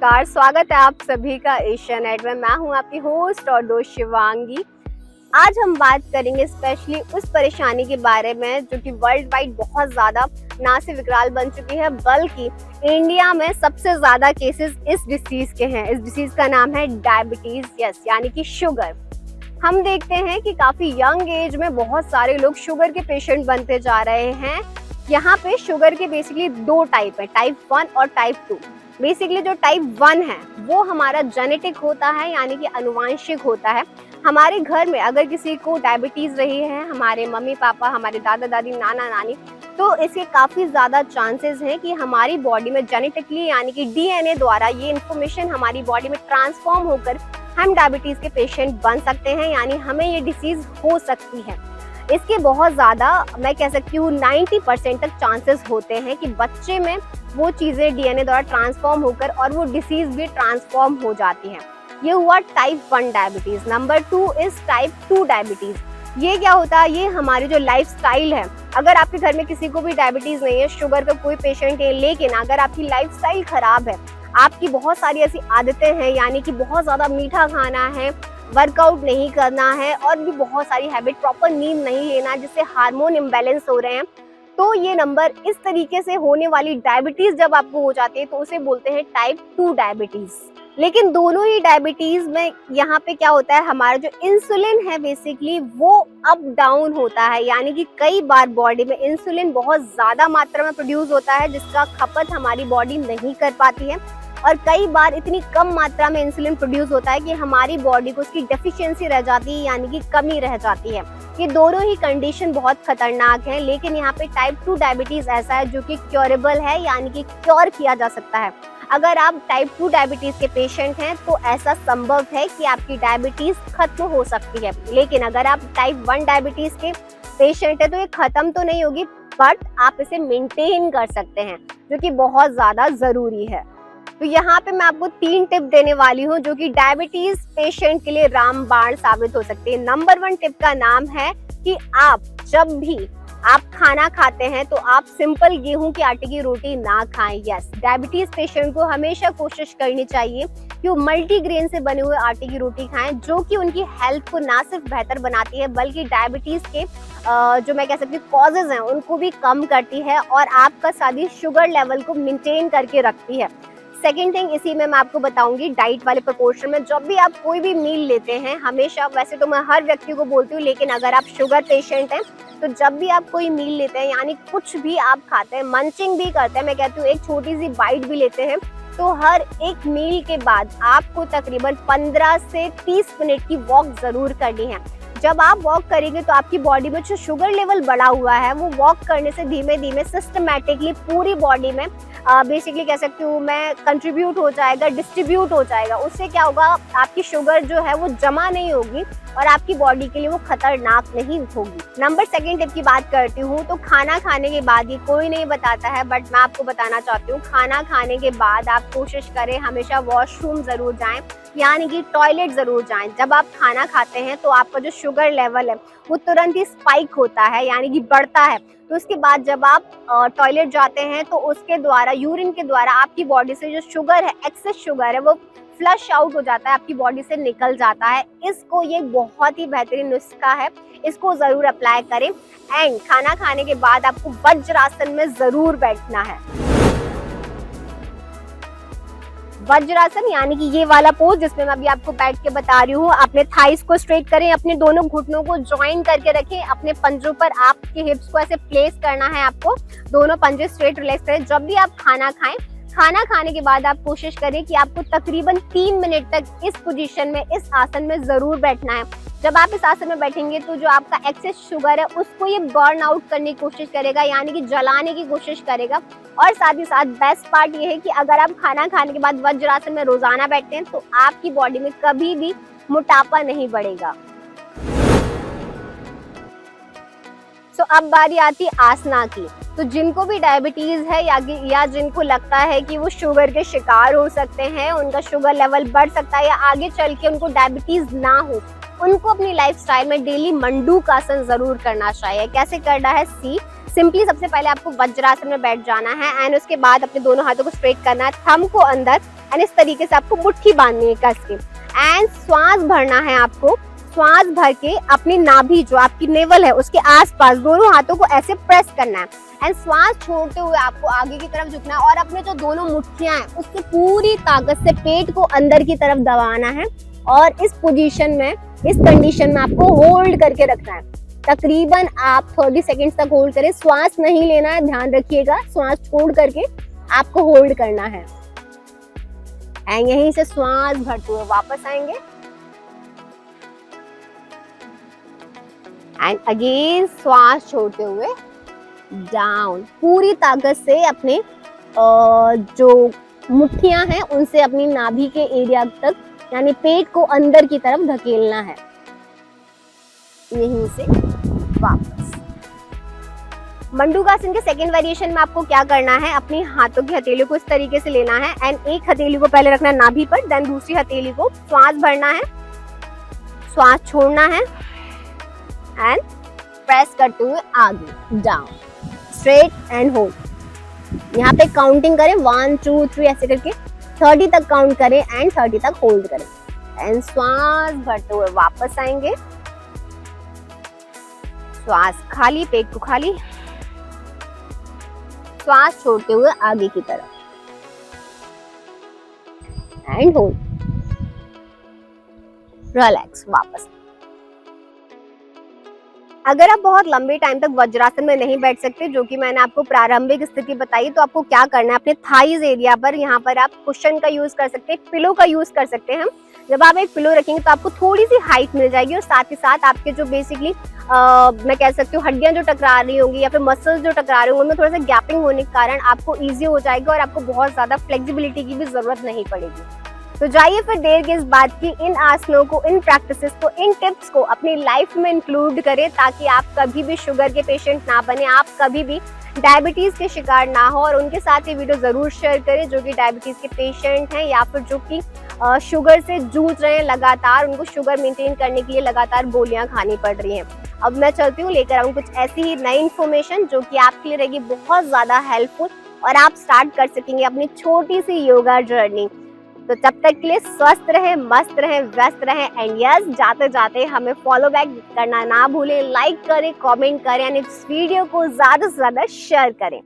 नमस्कार, स्वागत है आप सभी का एशियानेट में। मैं हूं आपकी होस्ट और दोस्त शिवांगी। आज हम बात करेंगे स्पेशली उस परेशानी के बारे में जो कि वर्ल्ड वाइड बहुत ज़्यादा ना सिर्फ विकराल बन चुकी है, बल्कि इंडिया में सबसे ज़्यादा केसेस इस डिसीज़ के हैं। इस डिसीज़ का नाम है डायबिटीज़, यानी कि शुगर। हम देखते हैं कि काफ़ी यंग एज में बहुत सारे लोग शुगर के पेशेंट बनते जा रहे हैं। यहाँ पे शुगर के बेसिकली दो टाइप है, टाइप 1 और टाइप 2। बेसिकली जो टाइप 1 है वो हमारा जेनेटिक होता है, यानी कि आनुवांशिक होता है। हमारे घर में अगर किसी को डायबिटीज रही है, हमारे मम्मी पापा, हमारे दादा दादी, नाना नानी, तो इसके काफ़ी ज़्यादा चांसेस हैं कि हमारी बॉडी में जेनेटिकली यानी कि डीएनए द्वारा ये इन्फॉर्मेशन हमारी बॉडी में ट्रांसफॉर्म होकर हम डायबिटीज़ के पेशेंट बन सकते हैं, यानी हमें ये डिसीज़ हो सकती है। इसके बहुत ज़्यादा, मैं कह सकती हूँ 90% तक चांसेस होते हैं कि बच्चे में वो चीज़ें डीएनए द्वारा ट्रांसफॉर्म होकर और वो डिसीज़ भी ट्रांसफॉर्म हो जाती हैं। ये हुआ type 1 diabetes. Number 2 is type 2 diabetes. ये क्या होता है? ये हमारी जो लाइफस्टाइल है, अगर आपके घर में किसी को भी डायबिटीज़ नहीं है, शुगर का कोई पेशेंट है, लेकिन अगर आपकी लाइफस्टाइल ख़राब है, आपकी बहुत सारी ऐसी आदतें हैं, यानी कि बहुत ज़्यादा मीठा खाना है, वर्कआउट नहीं करना है और भी बहुत सारी हैबिट, प्रॉपर नींद नहीं लेना जिससे हार्मोन इम्बैलेंस हो रहे हैं, तो ये नंबर इस तरीके से होने वाली डायबिटीज़ जब आपको हो जाती है तो उसे बोलते हैं टाइप 2 डायबिटीज़। लेकिन दोनों ही डायबिटीज़ में यहाँ पे क्या होता है, हमारा जो इंसुलिन है बेसिकली वो अप डाउन होता है, यानी कि कई बार बॉडी में इंसुलिन बहुत ज़्यादा मात्रा में प्रोड्यूस होता है जिसका खपत हमारी बॉडी नहीं कर पाती है, और कई बार इतनी कम मात्रा में इंसुलिन प्रोड्यूस होता है कि हमारी बॉडी को उसकी डेफिशिएंसी रह जाती है, यानी कि कमी रह जाती है। ये दोनों ही कंडीशन बहुत खतरनाक है, लेकिन यहाँ पे टाइप 2 डायबिटीज़ ऐसा है जो कि क्योरेबल है, यानी कि क्योर किया जा सकता है। अगर आप टाइप 2 डायबिटीज़ के पेशेंट हैं तो ऐसा संभव है कि आपकी डायबिटीज़ खत्म हो सकती है। लेकिन अगर आप टाइप 1 डायबिटीज़ के पेशेंट हैं तो ये खत्म तो नहीं होगी, बट आप इसे मेंटेन कर सकते हैं, जो कि बहुत ज़्यादा ज़रूरी है। तो यहाँ पे मैं आपको 3 टिप देने वाली हूँ जो कि डायबिटीज पेशेंट के लिए रामबाण साबित हो सकती है। नंबर 1 टिप का नाम है कि आप जब भी आप खाना खाते हैं तो आप सिंपल गेहूं के आटे की रोटी ना खाएं। यस, डायबिटीज पेशेंट को हमेशा कोशिश करनी चाहिए कि वो मल्टीग्रेन से बने हुए आटे की रोटी खाएं, जो कि उनकी हेल्थ को ना सिर्फ बेहतर बनाती है बल्कि डायबिटीज के जो मैं कह सकती हूँ कॉजेज हैं उनको भी कम करती है और आपका सादी शुगर लेवल को मेंटेन करके रखती है। सेकेंड थिंग, इसी में मैं आपको बताऊंगी डाइट वाले प्रोपोर्शन में, जब भी आप कोई भी मील लेते हैं, हमेशा, वैसे तो मैं हर व्यक्ति को बोलती हूँ, लेकिन अगर आप शुगर पेशेंट हैं तो जब भी आप कोई मील लेते हैं, यानी कुछ भी आप खाते हैं, मंचिंग भी करते हैं, मैं कहती हूँ एक छोटी सी बाइट भी लेते हैं, तो हर एक मील के बाद आपको तकरीबन 15 से 30 मिनट की वॉक ज़रूर करनी है। जब आप वॉक करेंगे तो आपकी बॉडी में जो शुगर लेवल बढ़ा हुआ है वो वॉक करने से धीमे धीमे सिस्टमैटिकली पूरी बॉडी में बेसिकली कह सकती हूँ मैं कंट्रीब्यूट हो जाएगा, डिस्ट्रीब्यूट हो जाएगा। उससे क्या होगा, आपकी शुगर जो है वो जमा नहीं होगी और आपकी बॉडी के लिए वो खतरनाक नहीं होगी। नंबर 2 टिप की बात करती हूँ तो खाना खाने के बाद, ये कोई नहीं बताता है बट मैं आपको बताना चाहती हूँ, खाना खाने के बाद आप कोशिश करें हमेशा वॉशरूम ज़रूर जाएं, यानी कि टॉयलेट ज़रूर जाएं। जब आप खाना खाते हैं तो आपका जो शुगर लेवल है वो तुरंत ही स्पाइक होता है, यानी कि बढ़ता है। तो उसके बाद जब आप टॉयलेट जाते हैं तो उसके द्वारा, यूरिन के द्वारा आपकी बॉडी से जो शुगर है, एक्सेस शुगर है, वो फ्लश आउट हो जाता है, आपकी बॉडी से निकल जाता है। इसको, ये बहुत ही बेहतरीन नुस्खा है, इसको ज़रूर अप्लाई करें। एंड खाना खाने के बाद आपको वज्रासन में ज़रूर बैठना है। वज्रासन यानी कि ये वाला पोज जिसमें मैं अभी आपको बैठ के बता रही हूँ। अपने थाइस को स्ट्रेट करें, अपने दोनों घुटनों को ज्वाइन करके रखें, अपने पंजों पर आपके हिप्स को ऐसे प्लेस करना है आपको, दोनों पंजे स्ट्रेट रिलैक्स करें। जब भी आप खाना खाएं, खाना खाने के बाद आप कोशिश करें कि आपको तकरीबन 3 मिनट तक इस पोजीशन में, इस आसन में ज़रूर बैठना है। जब आप इस आसन में बैठेंगे तो जो आपका एक्सेस शुगर है उसको ये बर्न आउट करने की कोशिश करेगा, यानी कि जलाने की कोशिश करेगा। और साथ ही साथ बेस्ट पार्ट ये है कि अगर आप खाना खाने के बाद वज्रासन में रोजाना बैठते हैं तो आपकी बॉडी में कभी भी मोटापा नहीं बढ़ेगा। तो अब बारी आती आसना की। तो जिनको भी डायबिटीज है या जिनको लगता है कि वो शुगर के शिकार हो सकते हैं, उनका शुगर लेवल बढ़ सकता है या आगे चल के उनको डायबिटीज ना हो, उनको अपनी लाइफस्टाइल में डेली मंडूकासन जरूर करना चाहिए। कैसे करना है, सिंपली सबसे पहले आपको वज्रासन में बैठ जाना है एंड उसके बाद अपने दोनों हाथों को स्ट्रेट करना है, थंब को अंदर एंड इस तरीके से आपको मुट्ठी बांधनी है कस के। एंड श्वास भरना है आपको। श्वास भर के अपनी नाभि जो आपकी नेवल है उसके आसपास दोनों हाथों को ऐसे प्रेस करना है एंड श्वास छोड़ते हुए आपको आगे की तरफ झुकना है और अपने जो दोनों मुट्ठियां हैं उससे पूरी ताकत से पेट को अंदर की तरफ दबाना है और इस पोजीशन में, इस कंडीशन में आपको होल्ड करके रखना है। तकरीबन आप 30 सेकंड्स तक होल्ड करें। श्वास नहीं लेना है, ध्यान रखिएगा, श्वास छोड़ करके आपको होल्ड करना है। एंड यहीं से श्वास भरते हुए वापस आएंगे एंड अगेन श्वास छोड़ते हुए डाउन। पूरी ताकत से अपने जो मुट्ठियां हैं उनसे अपनी नाभि के एरिया तक यानी पेट को अंदर की तरफ धकेलना है। यहीं से वापस। मंडूकासन के सेकंड वेरिएशन में आपको क्या करना है, अपनी हाथों की हथेली को इस तरीके से लेना है एंड एक हथेली को पहले रखना है नाभि पर, देन दूसरी हथेली को श्वास भरना है, श्वास छोड़ना है एंड प्रेस करते हुए आगे डाउन, स्ट्रेट एंड होल्ड। यहाँ पे काउंटिंग करें 1 2 3 ऐसे करके 30 तक काउंट करें एंड 30 तक होल्ड करें एंड श्वास भरते हुए वापस आएंगे। श्वास खाली, पेट को खाली, श्वास छोड़ते हुए आगे की तरफ एंड होल्ड, रिलैक्स, वापस। अगर आप बहुत लंबे टाइम तक वज्रासन में नहीं बैठ सकते, जो कि मैंने आपको प्रारंभिक स्थिति बताई, तो आपको क्या करना है, अपने थाइज एरिया पर यहाँ पर आप कुशन का यूज कर सकते हैं, पिलो का यूज कर सकते हैं। जब आप एक पिलो रखेंगे तो आपको थोड़ी सी हाइट मिल जाएगी और साथ ही साथ आपके जो बेसिकली मैं कह सकती हूँ हड्डियां जो टकरा रही होंगी या फिर मसल्स जो टकरा रहे होंगे उनमें थोड़ा सा गैपिंग होने के कारण आपको ईजी हो जाएगा और आपको बहुत ज्यादा फ्लेक्सिबिलिटी की भी जरूरत नहीं पड़ेगी। तो जाइए फिर देर की इस बात की, इन आसनों को, इन प्रैक्टिसेस को, इन टिप्स को अपनी लाइफ में इंक्लूड करें ताकि आप कभी भी शुगर के पेशेंट ना बने, आप कभी भी डायबिटीज के शिकार ना हो। और उनके साथ ये वीडियो जरूर शेयर करें जो कि डायबिटीज के पेशेंट हैं या फिर जो कि शुगर से जूझ रहे हैं लगातार, उनको शुगर मेंटेन करने के लिए लगातार गोलियां खानी पड़ रही हैं। अब मैं चलती हूँ, लेकर आऊँ कुछ ऐसी ही नई इन्फॉर्मेशन जो कि आपके लिए रहेगी बहुत ज्यादा हेल्पफुल और आप स्टार्ट कर सकेंगे अपनी छोटी सी योगा जर्नी। तो तब तक के लिए स्वस्थ रहे, मस्त रहे, व्यस्त रहे एंड यस, जाते जाते हमें फॉलो बैक करना ना भूलें, लाइक करें, कमेंट करें एंड इस वीडियो को ज्यादा से ज्यादा शेयर करें।